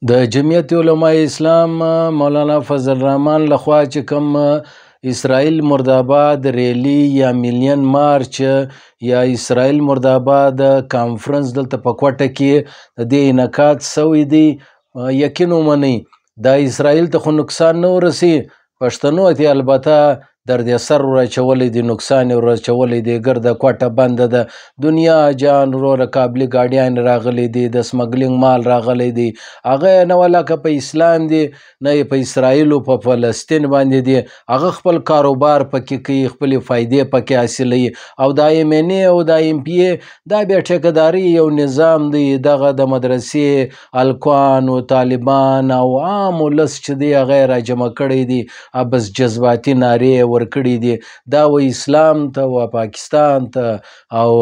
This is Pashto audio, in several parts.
د جمعیت علماء اسلام مولانا فضل الرحمن لخوا چې کوم اسرائیل مرداباد ریلی یا میلیون مارچ یا اسرائیل مرداباد کانفرنس دلته په کوټه کې د دې انعقاد سوی دی. یقین ومنئ دا اسرائیل ته خو نقصان نه ورسي، پښتنو ته البته درد سر ورچولی دی، نقصان ورچولی دی، ګرده کوټه بنده ده، دنیا جان وروره قابلي ګاډیان راغلی دی، د سمګلینګ مال راغلی دی، هغه نه ولکه په اسلام دی نه په اسرائیل او په فلسطین باندې دی، هغه خپل کاروبار پکې کوي، خپلې فایدې پکې حاصلوي. او دا MNA او دا MPA دا بیا ټیکهداري یو نظام دی، دغه د مدرسې الکوان او طالبان او عام ولس چې دی هغه یې راجمع کړی دی، بس جذباتي نارې ورکړي دي، دا و اسلام ته و پاکستان ته او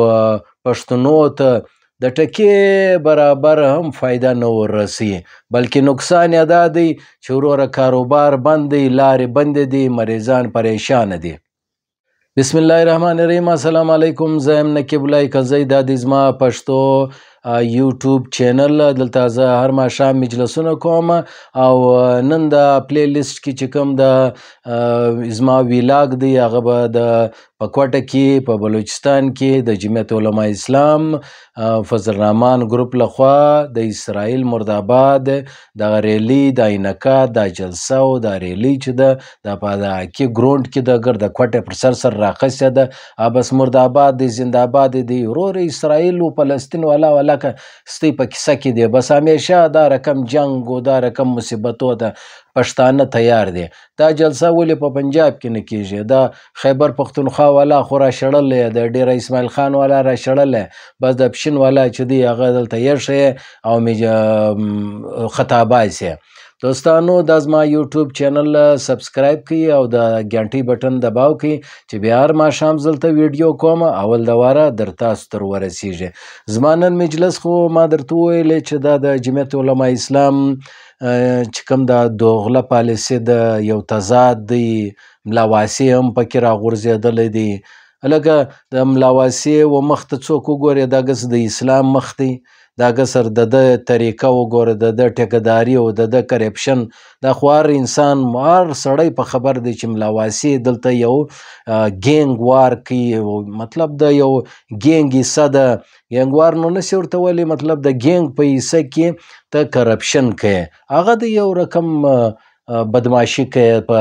پښتنو ته د ټکي برابر هم فایده نه ورسي، بلکې نقصان یې دا دی چې وروره کاروبار بند دی، لارې بند دي، مریضان پریشان دي. بسم الله الرحمن الرحیم. السلام علیکم. زه یم نقیب الله کزی، دا د زما پښتو یوټیوب چینل. دلته زه هر ماښام مجلسونه کوم او نن د پلی لیست کې چې کوم د زما ویلاګ دی هغه به د په کوټه کې په بلوچستان کې د جمعیت علماء اسلام فضل الرحمن ګروپ لخوا د اسرائیل مرداباد دغه ریلی د انعقاد دا جلسه او دا ریلی چې ده د په حقي ګراونډ کې د ګرده کوټه پر سر راخسته ده، بس مرداباد دی، زنده‌باد دی، ورور اسرائیل او فلسطین والا ستی په کیسه کې دی، بس همیشه دا رقم جنگ او دا رقم مصیبتو ده، پښتانه تیار دی. دا جلسه ولې په پنجاب کې نه کیږي؟ دا خیبر پښتونخوا والا خو را شړلی، د ډیره اسماعیل خان والا را شړلی، بس د پښین والا چې دی هغه دلته یې او خطاباز یې. دوستانو دا زما یوټیوب چینل سبسکرایب کړئ او د ګنټۍ بټن دباو کړئ چې بیا هر ماښام دلته ویډیو کوم اول د واره در تاسو تر ورسیږي. زما نن مجلس خو ما درته وویلې چې دا د جمعیت علماء اسلام چې کوم د دوغله پالیسي د یو تضاد دی، ملاواسي هم پکې راغورځېدلی دی. لکه د ملاواسي و مخ ته څوک وګوري دا ګس د اسلام مخ دی، دا ګسر د طریقه وګوره، د ټیکهداري او د کرپشن، دا خو هر انسان هر سړی په خبر دی چې ملاواسي دلته یو ګینګ وار کوي، مطلب د یو ګینګ حصه ده. ګینګ وار نو نسي ورته ویلی، مطلب د ګینګ په حصه کې ته کرپشن کوي، هغه د یو رقم بدماشي کوي په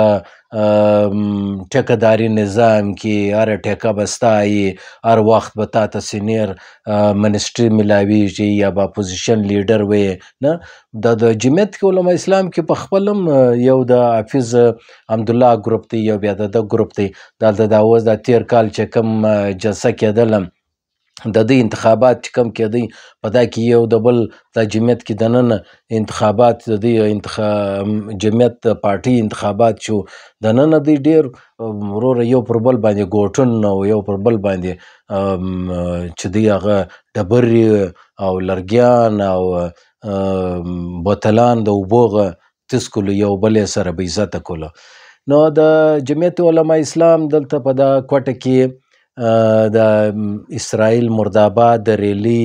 ټیکهداري نظام کې، هر ټیکه به ستا وي، هر وخت به تا ته سینیر منسټري ملاویږي یا به اپوزیشن لیډر وي. نه د جمعیت علماء اسلام کې په خپل هم یو د حافظ حمدالله ګروپ دی، یو بیا د ګروپ دی، دلته دا اوس د تیر کال چې کوم جلسه کېدله د دوی انتخابات چې کوم کېدی په دا کې یو د بل د جمعیت کې دننه انتخابات د دوی جمعیت پارټي انتخابات شو، دننه دوی ډېر وروره یو پر بل باندې ګوټن او یو پر بل باندې چې دوی هغه ډبرې او لرګیان او بوتلان د اوبو تس کولو، یو بل یې سره به عزته کولو. نو د جمعیت علماء اسلام دلته په دا کوټه کې د اسرائیل مرداباد د ریلی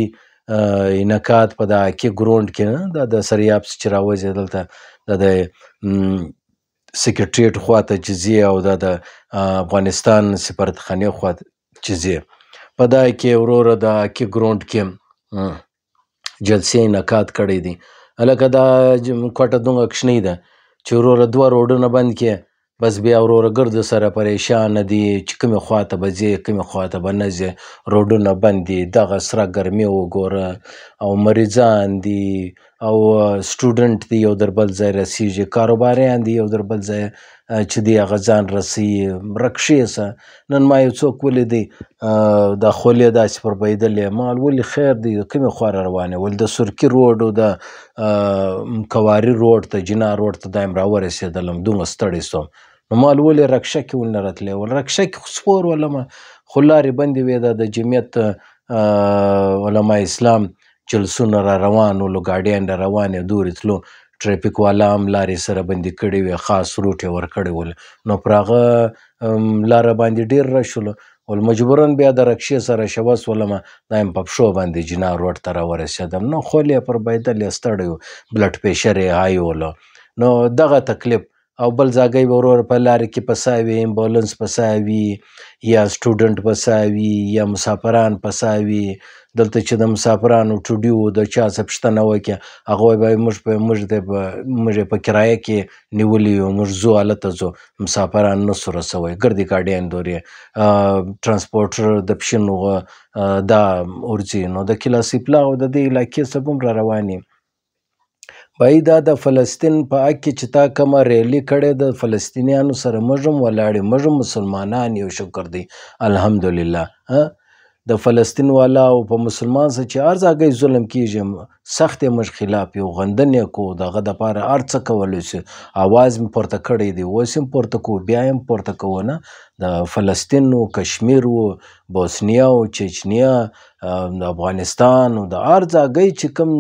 انعقاد په د حقي ګراونډ کې نه د سریابس چې راوځي دلته د سکرټریټ خواته چې ځي او د افغانستان سفارتخانې خواته چې ځي، په دا کې وروره د حقي ګراونډ کې جلسې انعقاد کړی دی. هلکه دا کوټه دومره کوچنۍ ده چې وروره 2 روډونه بند کړي، بس بیا وروره ګرد سره پریشان دي چې کومې خواته به ځي کومې خواته به نه ځي، روډونه بند دي، دغه سره ګرمي وګوره او مریضان دي او سټوډنټ دی یو در بل ځای رسیږي، کاروباریان دي یو در بل ځای چې دی هغه ځان رسي، رکشې سه. نن ما یو څوک ولیدی دا خولې داسې پر بهیدلې، ما ولې خیر دی کومې خوا را روانې؟ ول د سرکي روډ او د کواري روډ ته جنا روډ ته دایم راورسېدلم، دومره ستړی سوم. نو مال ولې رکشه کې ولې نه راتلی؟ ول رکشه کې خو سپور ولمه، خو لارې بندې وې، دا د جمعیت علماء اسلام جلسونه را روان ولو، ګاډیان را روانې دورې تلو، ټریفیک والا هم لارې سره بندې کړې وې، خاص روټ یې ورکړی ول، نو پر هغه لاره باندې ډېر رش ولو. ولمجبوراً بیا د رکشې سره شوس ولمه دا یم په پښو باندې جنار روډ ته راورسېدم، نو خول یې پر بیدل یې ستړی و، بلډ پریشر یې های ولو. نو دغه تکلیف او بل ځاګی به ورور په لارې کې پساوي، امبولنس پساوي یا سټوډنټ پساوي یا مسافران پساوي. دلته چې د مسافرانو ټوډي و د چا څه پوښتنه وکړه هغوی به موږ یې په کرایه کې نیولي یو، موږ ځو هلته ځو، مسافران نسو رسوی، ګردې ګاډیان دورې ترانسپورټر د پښینو دا ورځي. نو د کلاسیپلا او د دې علاقې څخه به هم را روانې. بهی دا د فلسطین په حق کې چې تا کومه ریلي کړې د فلسطینیانو سره موږ هم ولاړې، موږ هم مسلمانان یو، شکر دی الحمدلله. د فلسطین والا او په مسلمان سره چې هر ځای ظلم کیږي سخت یې موږ خلاف یو، غندن یې کو، دغه دپاره هر څه کولی شي، اواز مې پورته کړی دی، اوس هم پورته کوو، بیا هم پورته کوو. نه د فلسطین و، کشمیر و، بوسنیا و، چچنیا، د افغانستان و، د هر ځای چې کوم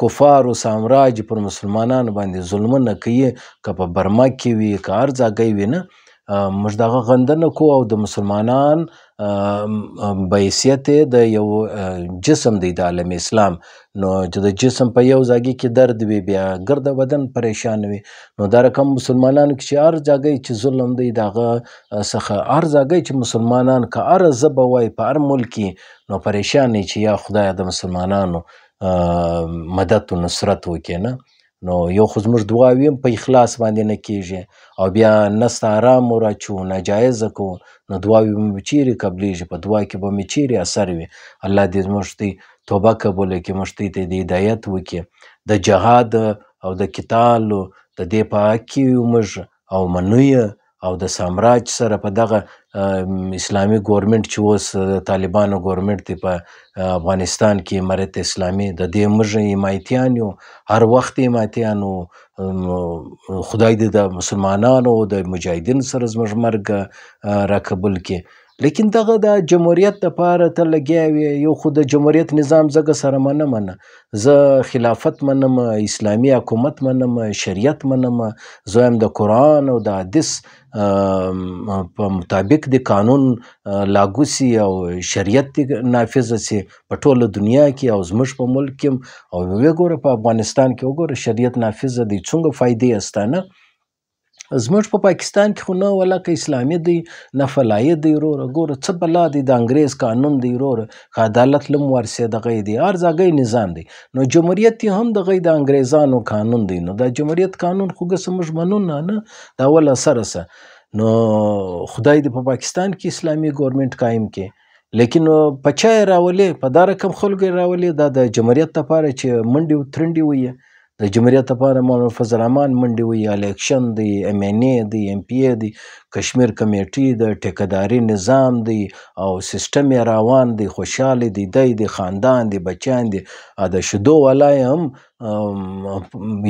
کفار و سامراج پر مسلمانانو باندې ظلمونه کوي، که په برما کې وي که هر ځای وي، نه موږ دغه غندنه کوو. او د مسلمانان بحیثیت د یو جسم دی د عالم اسلام، نو چې د جسم په یو ځای کې درد وي بیا ګرده بدن پریشان وي. نو دا رقم مسلمانانو کې چې هر ځای چې ظلم دی دغه څخه هر ځای چې مسلمانان که هر ژبه وایي په هر ملک کې نو پریشان چې یا خدای د مسلمانانو مدد و نصرت وکړي. نه نو یو خو زموږ دعاوې هم په اخلاص باندې نه کېږي، او بیا نسته آرام مو راچو، ناجایزه کوو، نو دعاوې به مې چیرې قبلیږي، په دعا کې به مې چیرې اثر وي. الله دې زموږ ته توبه قبوله کړي، موږ ته د هدایت وکړي، د جهاد او د قتال د دې په حق کې یو موږ او منو او د سامراج سره په دغه اسلامي ګورنمنټ چې اوس د طالبانو ګورنمنټ دی په افغانستان کې امارت اسلامي، د دې موږ حمایتیان یو، هر وخت حمایتیان یو. خدای دې د مسلمانانو د مجاهدینو سره زموږ مرګ را قبول کړي. لیکن دغه د جمهوریت دپاره ته لګیا وي، یو خو د جمهوریت نظام زه سره منم، زه خلافت منم، اسلامي حکومت منم، شریعت منم، زه هم د قرآن او د حدیث په مطابق د قانون لاګو سي او شریعت دې نافذه سي په ټوله دنیا کې او زموږ په ملک کې هم. او وګوره په افغانستان کې وګوره شریعت نافذه دی، څومره فایدې هسته. نه زموږ په پاکستان کې خو نه ولکه اسلامي دی نه فلایه دی وروره، ګوره څه بلا دی، د انګریز قانون دی وروره، که عدالت لم ورسې دغه دی، هر ځای نظام دی. نو جمهوریت هم دغه د انګریزانو قانون دی، نو دا جمهوریت قانون خو ګسه موږ منو نه دا ول سره سه. نو خدای دې په پاکستان کې اسلامي ګورنمنټ قایم کړي. لیکن په چا یې راولي، په دا رقم خلکو یې راولي، دا د جمهوریت لپاره چې منډې و ترنډې وي، د جمهوریت لپاره مولانا فضل الرحمن منډې وي، الیکشن دی، MNA دی، MPA دی، کشمیر کمیټې د ټیکداري نظام دی او سیستم یې روان دی، خوشحاله دی، دی خاندان دی، بچیان دی، د شیدو والا هم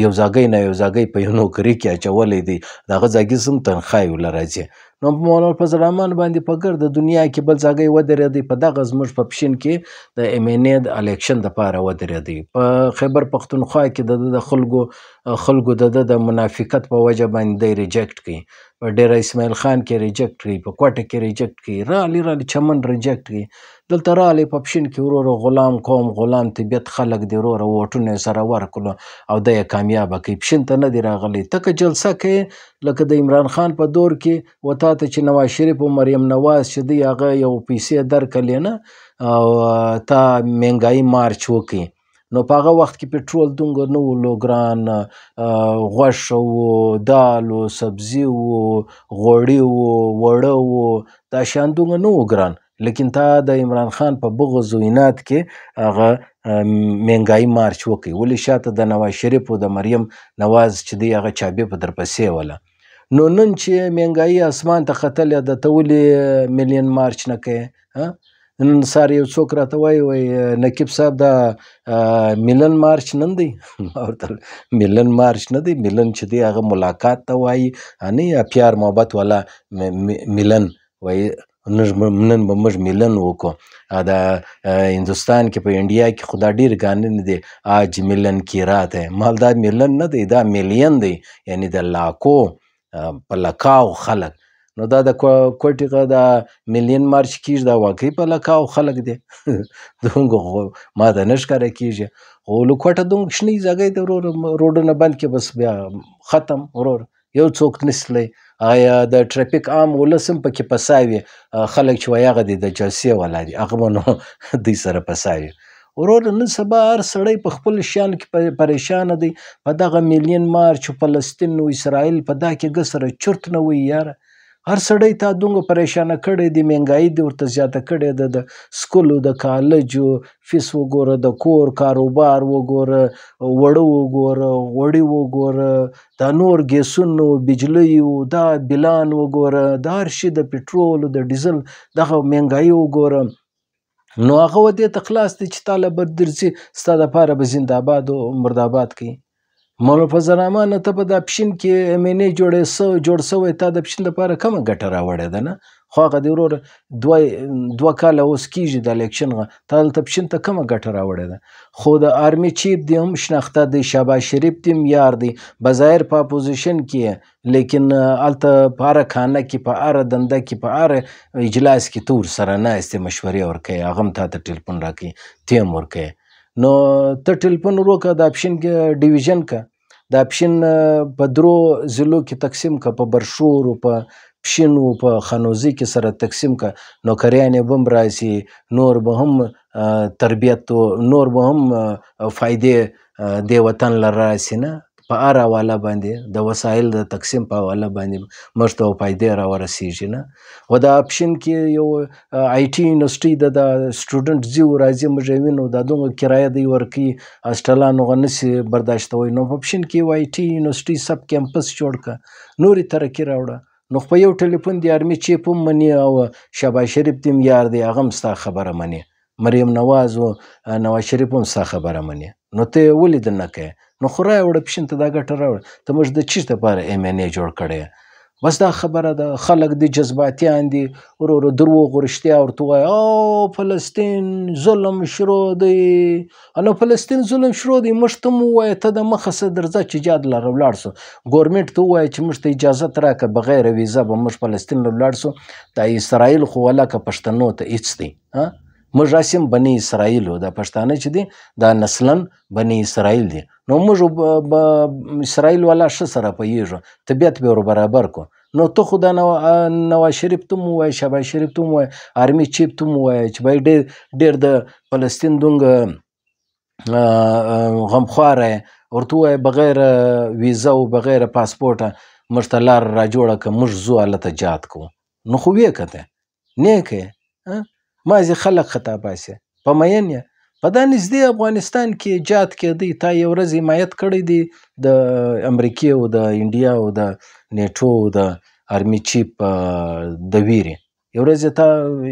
یو ځای نه یو ځای په یو نوکري کې اچولی دی، دغه ځای هم تنخواه یې ورله راځي. نو په مولانا فضل الرحمن باندې په ګرده دنیا کې بل ځای ودرېدی، په دغه زموږ په پښین کې د MNA د الیکشن دپاره ودرېدی. په خیبر پښتونخوا کې د خلکو د منافقت په وجه باندې دی ریجکټ کړي، په ډیره اسماعیل خان کې ریجکټ کړي، په کوټه کې ریجکټ کړي، رالی چمن ریجکټ کړي، دلته رالی په پښین کې وروره غلام قوم، غلام طبیعت خلک دی وروره، ووټونه یې سره ورکړو او دی یې کامیابه کوي، پښین ته نه دی راغلی. ته که جلسه کوې لکه د عمران خان په دور کې و تا ته چې نواز شریف او مریم نواز چې دی هغه یو پیسې درکړلې نه او تا مهنګایي مارچ وکړي، نو په هغه وخت کې پټرول دومره نه و لو ګران، غوښه و، دال و، سبزي و، غوړي و، وړه و، دا شیان دومره نه و ګران. لیکن تا د عمران خان په بغض و عناد کې هغه مهنګایي مارچ وکړي، ولې شاته د نواز شریف او د مریم نواز چې دی هغه چابې په درپسې وله. نو نن چې مهنګایي اسمان ته ختلې ده، ته ولې میلیون مارچ نه کوې؟ نن سهار یو څوک راته وایي نقیب صاحب دا میلن مارچ نن دی؟ ورته میلن مارچ نه دی، میلن چې دی هغه ملاقات ته وایي، نه یا پیار محبت والا میلن وایي. نن به موږ میلن وکړو. د هندوستان کې په انډیا کې خو دا ډېر ګانې دی، آج میلن کی رات ہے، مال دا میلن نه دی، دا میلین دی، یعنی د لاکو په لکاو خلک نو دا د کوټې دا میلیون مارچ کیږي دا واقعي په لکاو خلک دی دونګه خو ما ته نه ښکاره کیږي خو له کوټه دونګه شنې ځای دی ورور روډونه بند کې بس بیا ختم ورور یو څوک نشي تللی آیا د ټرافیک عام ولس هم پکې پساوي خلک چې وایي هغه د جلسې والا دي هغه به نو دوی سره پساوي ورور نن سبا هر سړی په خپل شیانو کې پریشانه دی په دغه میلیون مارچ فلسطین او اسرائیل په دا کې ګه سره چرت نه وایي یاره هر سړی تا دومره پریشانه کړی دی مهنګایي دې ورته زیاته کړې ده د سکولو د کالجو فیس وګوره د کور کاروبار وګوره وړه وګوره غوړي وګوره دا نور ګیسونو بجلیو دا بلان وګوره دا هر شي د پټرول د ډیزل دغه مهنګایي وګوره نو هغه ودې ته خلاص دی چې تاله به درځي ستا دپاره به زنده‌باد او مرده‌باد کوي مولانا فضل الرحمن ته په دا پشین کې MNA جوړ سوی تا د پشین دپاره کومه ګټه راوړې ده نه خو هغه دې وروره دوه کاله اوس کېږي د الیکشن تا دلته پشین ته کومه ګټه راوړې ده خو د آرمي چیف دی هم شناخته دی شهباز شریف دی هم یار دی بظاهر په اپوزیشن کې لیکن هلته په هره خانه کې په هره دنده کې په هر اجلاس کې ته ورسره ناست یې مشورې ورکوې هغه هم تا ته ټلیفون راکوي ته هم ورکوې نو ته ټلیفون وروکړه د اپشین ډیویژن که د اپشین په درو ضلعو کې تقسیم که په برشور او په پشین او په خانوزي کې سره تقسیم که نوکریانې به هم راسي نور به هم تربیت نور به هم فایدې دې وطن له راسي نه په هر حواله باندې د وسایل د تقسیم په حواله باندې موږ ته پیدې راورسیږي نه و د اپشین کې یو IT یونیورسټي د سټوډنټ ځي او راځي موږ یې وینو دا دومره کرایه دی ورکوي هاسټلان هغه نسي برداشتوی نو په اپشین کې یو IT یونیورسټي سب کیمپس جوړ کړه نورې ترقي راوړه نو په یو ټلیفون د آرمي چیف هم مني او شهباز شریف دی هم یار دی هغه هم ستا خبره مني مریم نواز او نواز شریف هم ستا خبره مني نو ته یې ولې ده نه کوې نو خو راوړه پشین ته دا ګټه راوړه ته موږ د چی دپاره MNA جوړ کړی بس دا خبره ده خلک دي جذباتیان دي ورور دروغ رښتیا ورته وایي او فلسطین ظلم شروع دی نو فلسطین ظلم شروع دی موږ ته مو ووایه ته د مخه څه درځه چې جاد لره ولاړ سو ګورمنټ ته ووایه چې موږ ته اجازت راکړه بغیر ویزه به موږ فلسطین له ولاړ سو دا اسرائیل خو ولاکه پښتنو ته هېڅ دی موږ راسیم بني اسرائیل دا پښتانه چې دي دا نسلا بني اسرائیل دي نو موږ اسرائیل والا ښه سره پوهېږو طبیعت به ور برابر کو نو ته خو دا نواز شریف ته هم ووایه شهباز شریف ته هم ووایه آرمي چیف ته هم ووایه چې باید ډېر د فلسطین دومره غمخواره ورته ووایه بغیر ویزه او بغیر پاسپورټه موږ ته لار را جوړه کړه موږ ځو هلته جهاد کوو نو خو ویې که ته نه یې کوې مازې خلک خطا باسي په مین یې په دا نږدې افغانستان کې جهاد کېدی تا یو ورځ حمایت کړی دی د امریکې او د انډیا او د نیټو او د آرمي چیف د ویرې یو ورځ یې تا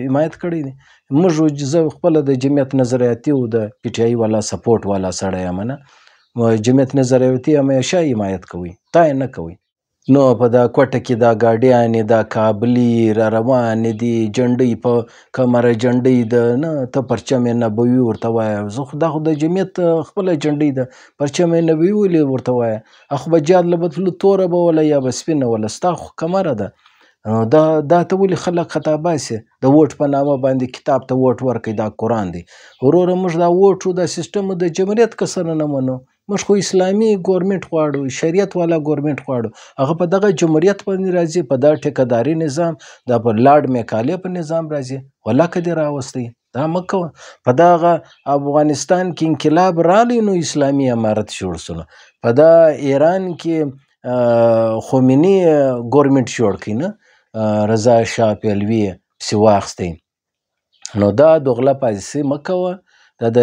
حمایت کړی دی موږ زه خپله د جمعیت نظریاتي او د PTI والا سپورټ والا سړی یم نه جمعیت نظریاتي همیشه حمایت کوي تا یې نه کوي نو په دا کوټه کې دا ګاډیانې دا کابلي را روانې دي جنډۍ په کمره جنډۍ ده نه ته پرچم نبوي ورته وایه زه خو دا خو د جمعیت خپله جنډۍ ده پرچم نبوي ولې ورته وایه خو به جهاد له به تلو توره به وله یا به سپینه وله ستا خو کمره ده دا ته ولې خلک خطا باسي د ووټ په نامه باندې کتاب ته ووټ ورکوي دا قرآن دی وروره موږ دا ووټ دا سیستم د جمهوریت که سره نه منو موږ خو اسلامي ګورمنټ غواړو شریعت والا ګورمنټ غواړو هغه په دغه جمهوریت باندې راځي په دا ټیکهداري نظام دا په لارډ میکالې په نظام راځي ولاکه دې راوستی دا مه کوه په دغه افغانستان کې انقلاب رالی نو اسلامي امارت جوړ سو په دا ایران کې خمیني ګورمنټ جوړ کړي نه رضا شاه پهلوي پسې واخیستی نو دا دوغله پالیسي مه کوه دا د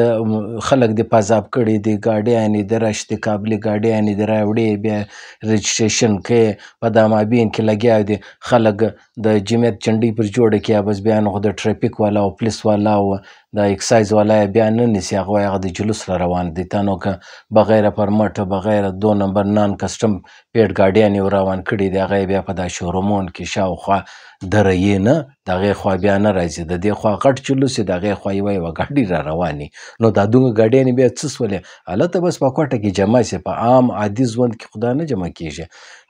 خلک دې پازاب کړي دي ګاډیانې د راشتې کابلي ګاډیانې دې راوړې بیا رجسټریشن کوې په دا مابین کې لګیا دي خلک د جمعیت جنډۍ پر جوړه کړي بس بیا نو خو د ټرافیک والا او پولیس والا او د اکسایز والا یې بیا نه نیسي هغه وایي هغه د جلوس را روان دي تا نو که بغیر پرمټ بغیر 2 نمبر نان کسټم پیډ ګاډیانې روان کړي دي هغه یې بیا په دا شورومون کې شاوخوا درې نه د هغې خوا بیا نه راځي د دې خوا غټ جلوس د هغې خوا یوه ګاډي را روانې نو دا دومره ګاډیانې بیا څه سولې هلته بس په کوټه کې جمع سي په عام عادي ژوند کې خو دا نه جمع کېږي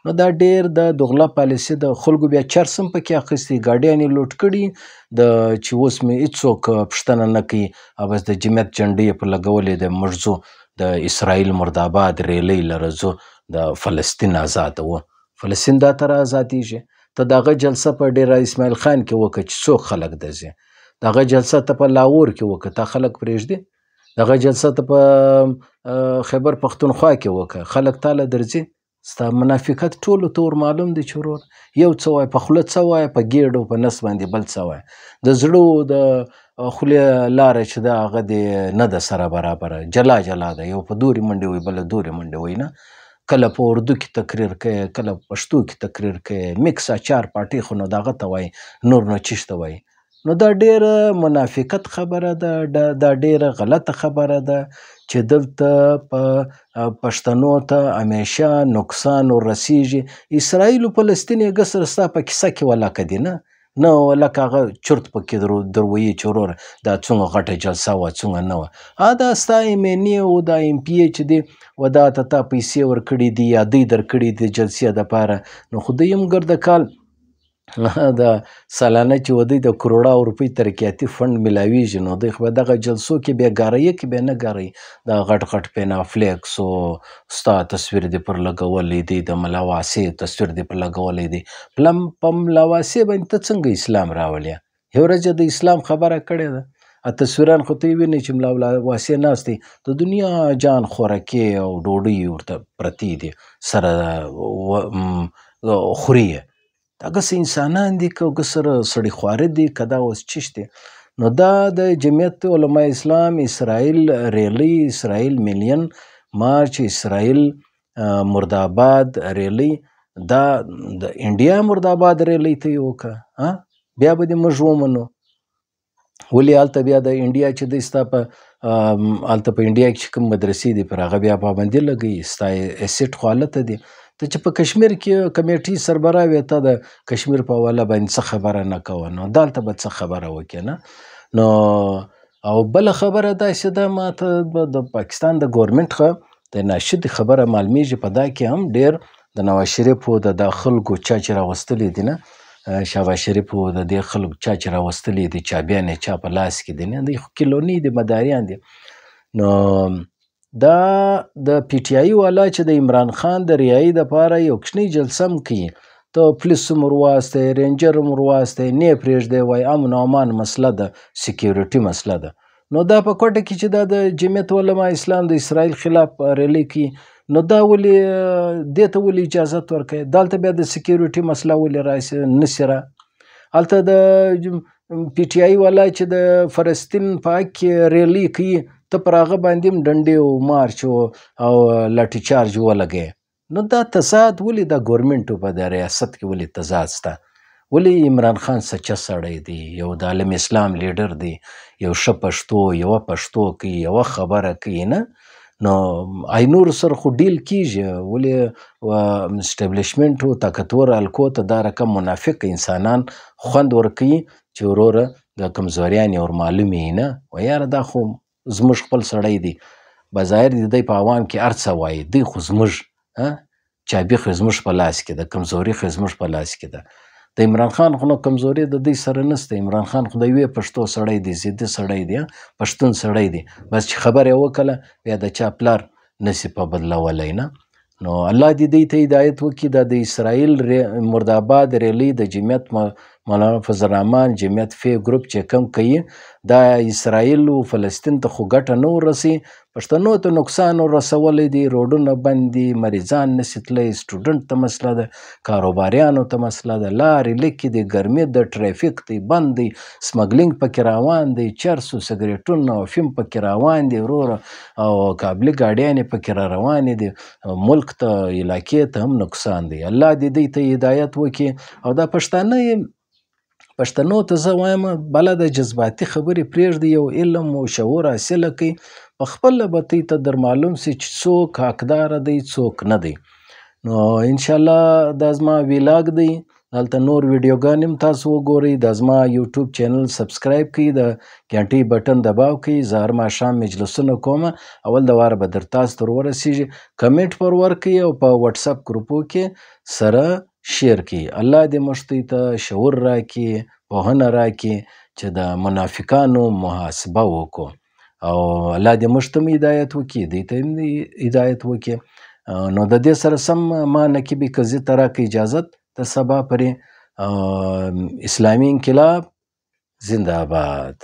نو دا ډېر د دغله پالیسي د خلکو بیا چرس هم پکې اخیستي، ګاډیان یې لوټ کړي چې اوس مې هېڅوک پوښتنه نه کوي او بس د جمعیت جنډې یې په لګولې د موږ ځو د اسرائیل مرداباد ریلۍ لره ځو د فلسطین آزادوو. فلسطین دا تر آزادیږي. ته د هغه جلسه په ډېره اسماعیل خان کې وکړه چې څوک خلک ته ځي، د هغه جلسه ته په لاهور کې وکړه تا خلک پرېږدي، د هغه جلسه ته په خیبر پښتونخوا کې وکړه خلک تاله درځي. ستا منافقت ټولو ته ور معلوم دی چې ورور یو څه وایه په خوله څه وایه، په ګېډو په نس باندې بل څه وایه. د زړه د خولې لاره چې ده هغه دې نه ده سره برابره، جلا جلا ده، یو په دورې منډې وایي بله دورې منډې وایي نه. کله په اردو کې تقریر کوي، کله په پښتو کې تقریر کوي، میکس اچار پاټې خو نو د هغه ته وایي، نور نو چیش ته وایي. نو دا ډېره منافقت خبره ده، دا ډېره غلطه خبره ده چې دلته په پښتنو ته همیشه نقصان ورسیږي. اسرائیل و فلسطین یې ګسر ستا په کیسه کې ولاکه دي نه لکه هغه چرت پکې در وایي چې ورور دا څومره غټه جلسه وه څومره نه وه. دا ستا ایم این ای او دا ایم پی ای چې دی و دا ته تا پیسې ورکړي دي یا دوی درکړي دي جلسې دپاره، نو خو دوی هم ګرده کال د سالانه چې و دوی د کروړه روپۍ ترقیاتي فنډ میلاویږي، نو دوی خو به دغه جلسو کې بیا ګاروي که بیا نه ګاروي. دا غټ غټ پینافلیکس او ستا تصویر دې پر لګولی دی، د ملا واسع تصویر دې پر لګولی دی. په ملا واسع باندې ته څنګه اسلام راولې؟ یو ورځ د اسلام خبره کړې ده، تصویران خو ته یې وینې چې ملا واسع ناست دی، د دنیا جان خوراکې او ډوډۍ ورته پرتې دي سره خوري یې. دا ګسه انسانان دي که ګسره سړي خواره دي که دا اوس چیش دي. نو دا د جمعیت علماء اسلام اسرائیل ریلۍ، اسرائیل میلیون مارچ، اسرائیل مرداباد ریلۍ، دا د انډیا مرداباد ریلۍ ته یې وکړه، بیا به دې موږ ومنو. ولې هلته بیا د انډیا چې دی ستا په هلته په انډیا کې چې کوم مدرسې دي پر هغه بیا پابندي لګوي، ستا ایسیټ خو هلته دي. ته چې په کشمیر کې کمیټې سربراه وې ته د کشمیر په حواله باندې څه خبره نه کوه، نو دلته به څه خبره وکړې نه. نو او بله خبره داسې ده، ما ته د پاکستان د ګورنمنټ ښه د ناشد خبره معلومیږي، په دا کې هم ډېر د نواز شریفو د خلکو چا چې راوستلی دي نه، شهباز شریفو د دې خلکو چا چې راوستلی دي چابیان یې چا په لاس کې دي نه، دوی خو کیلوني دي مداریان دي. نو دا د پی ټي آی والا چې د عمران خان د ریایي دپاره یو کوچنۍ جلسه هم کوي، ته پولیس هم ورواستئ، رینجر هم ورواستئ، نه یې پرېږدئ، وایي امن او امان مسله ده، سیکیورټي مسله ده. نو دا په کوټه کې چې دا د جمعیت علماء اسلام د اسرائیل خلاف ریلۍ کوي، نو دا ولې دې ته ولې اجازت ورکوي؟ دلته بیا د سیکیورټي مسله ولې نسي را؟ هلته د پی ټي آی والا چې د فلسطین په حق کې ریلۍ کوي، ته پر هغه باندې هم ډنډې او مارچ او لاټي چارج ولګوې. نو دا تضاد ولې د ګورنمنټو په د ریاست کې ولې تضاد شته؟ ولې عمران خان سچه سړی دی، یو د عالم اسلام لیډر دی، یو ښه پښتو یوه پښتو کوي، یوه خبره کوي نه، نو آینور سره خو ډیل کیږي. ولې اسټابلیشمنټ او طاقتور الکو ته دا رقم منافق انسانان خوند ورکوي چې وروره د کمزوریان یې ور معلومې نه، و یاره دا خو زموږ خپل سړی دی، بظاهر د دی په عوام کې هر څه وایي، دی خو زموږ چابي خو زموږ په لاس کې ده، کمزوري خو زموږ په لاس کې ده. د عمران خان خو نو کمزوري د دوی سره نشته، عمران خان خو د یوې پښتو سړی دی، ضدي سړی دی، پښتون سړی دی، بس چې خبره یې وکړه بیا د چا پلار نسي په بدلولی نه. نو الله دې دوی ته هدایت وکړي، دا د اسرائیل مرداباد ریلۍ د جمعیت مولانا فضل الرحمن جمعیت فی ګروپ چې کوم کوي، دا اسرائیل و فلسطین ته خو ګټه نه ورسي، پښتنو ته نقصان ورسولی دی، روډونه بند دي، مریضان نسي تللی، سټوډنټ ته مسله ده، کاروباریانو ته مسله ده، لارې لیکې دي، ګرمي ده، ټریفیک دی بند دی، سمګلینګ پکې روان دی، چرس و سګریټونه او فیم پکې روان دي وروره، او کابلي ګاډیانې پکې را روانې دي، ملک ته علاقې ته هم نقصان دی. الله دې دوی ته هدایت وکړي. او دا پښتنو ته زه وایم بله د جذباتي خبرې پرېږدي، یو علم او شعور حاصله کړي، په خپله به دوی ته در معلوم سي چې څوک حقداره دی څوک نه دی. نو انشاءالله دا زما ویلاګ دی، دلته نور ویډیوګانې هم تاسو وګورئ. دا زما یوټیوب چینل سبسکرایب کړئ، د ګنټۍ بټن دباو کړئ. زه هر ماښام مجلسونه کومه، اول د واره به تاسو ته ورسیږي. کمنټ پر ورکړئ او په واتساپ ګروپو کې سره شیر کړئ. الله دې موږ ته شعور راکړي، پوهنه راکړي چې د منافقانو محاسبه وکړو، او الله دې موږ ته هدایت وکړي، دوی ته هدایت وکړي. نو د دې سره سم ما نقیبي قضیې ته راکړه اجازت د سبا پرې. اسلامي انقلاب زنده باد.